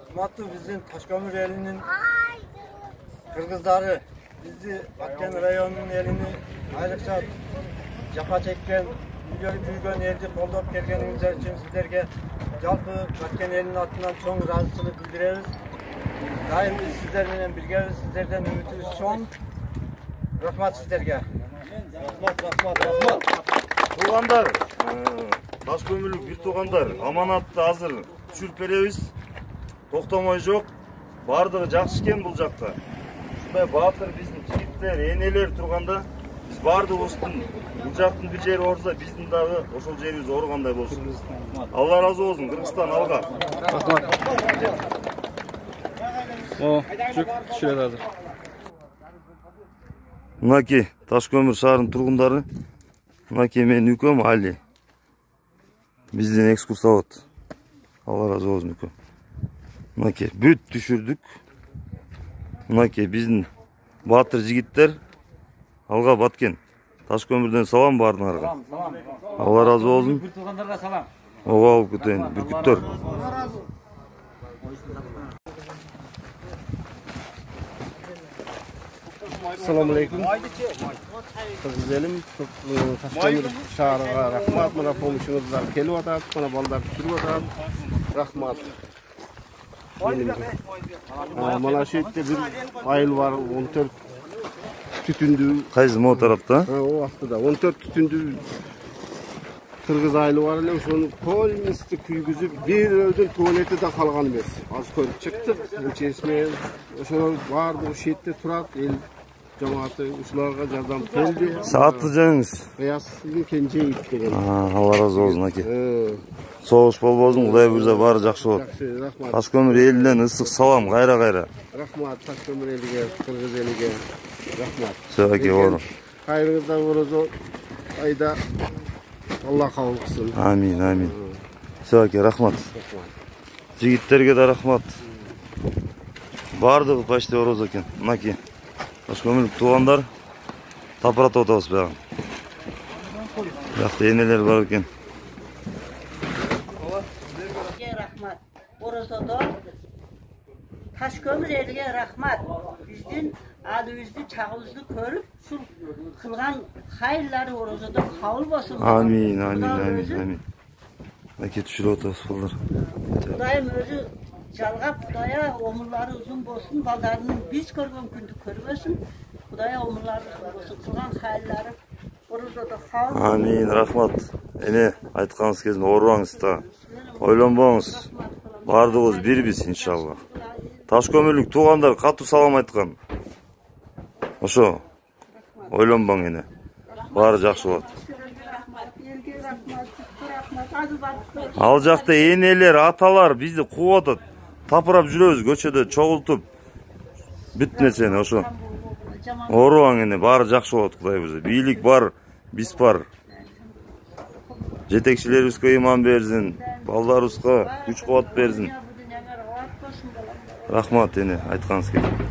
Hurmatlı bizim Taşkömür elinin Kırgızları, bizi Batken rayonunun elini aylıkça japa çekкен, үйлері büyüген eldi kolдоп келгениңиz için sizlerge жалпы Batken elinin atından çoğun razısılık bildireriz. Daim biz sizlerle birgeyiz, sizlerden ümitimiz çoğun. Rahmat sizlerge. Rahmat. Tuğanдар, Taşkömüрлүк bir tuğanдар, amanatты азыр түшүрүп беребиz. Токтомой жок. Бардыгы жакшы экен бул жакта. Ушундай баатыр биздин жигиттер, энелер турганда биз бардыгыбыздын бул жактын бир жери оорузса биздин дагы ошол жерибиз оорugандай болсун. Алла разы болсун. Кыргызстан алга. Рахмат. Жүк түшүрөт азыр. Мынакей Ташкөмүр шаарынын тургундары. Мынакей менин үкөм Али. Биздин экскурсовод. Алла разы болсун үкөм. Мынакей бүт түшүрдүк. Мынакей биздин баатыр жигиттер. Алга Баткен. Ташкөмүрдөн салам баарыңарга. Алла разы болсун. Бир туугандарга салам. Ого алып кетейин, бүркүттөр. Assalamu alaikum. Kız elim Taşkömür şаарıga rahmat. Mana pomuşuңuzдар келип атат, mana балдар түшүрүп атат. Rahmat. Mana şu yerде bir айыл бар, 14 түтүндүү. Кайсы могу тарапта? O вакытта 14 түтүндүү Кыргыз айылы бар эле, ошону полностью күйгүзүп, бир өйдөн туалети да калган эмес. Аз көрүп чыктык, чечме, ошол баардыгы şu yerде турат, эл жамааты ушуларга жардам келди. Саатты жеңиз. Кыясыздын кенжеев деген. Алла разы болсун аке. Согуш болбосун, Кудай буйрса баары жакшы болот. Рахмат. Ташкөмүр элинен ысык салам, кайра. Рахмат Taşkömür элиге, Кыргыз элиге. Рахмат. Все аке, оор. Кайрыңызда орозо айда Алла кабыл кылсын. Амин. Все аке, рахмат. Жигиттерге да рахмат. Бардыгы почти орозо экен. Мынакей Ташкөмүрлүк туугандар тапыратып атабыз баягы. Бuyakta энелер бар экен. Rahmat. Orozada Taşkömür eliga rahmat. Bizdin adыбызды, чагыбызды көрүп, ушул кылган хайырлары Orozada кабыл болсун. Амин. Аке түшүрүп атабыз балдар. Кудайым өзү жалгап, Кудая өмүрлөрү узун болсун, балдарынын биз көргөн күндү көрбөсүн. Кудая өмүрлөрү узун болсун, кылган хайырлары Orozada кабыл. Амин, рахмат. Эне айтканыңыз кезинде оорубаңыз да. Ойлонбоңуз. Бардыгыбыз бирбиз иншалла. Ташкөмүрлүк туугандар катуу салам айткан. Ошо. Ойлонбоң эне. Баары жакшы болот. Ал жакта энелер, аталар бизди кууп атат. Тапырап жүрөбүз көчөдө чогултуп. Бүт нерсени ошо. Оорубаң эне, баары жакшы болот Кудай буйрса. Бийлик бар, биз бар. Жетекчилерибизге иман берсин, балдарыбызга күч кубат берсин. Рахмат эне айтканыңыз келет.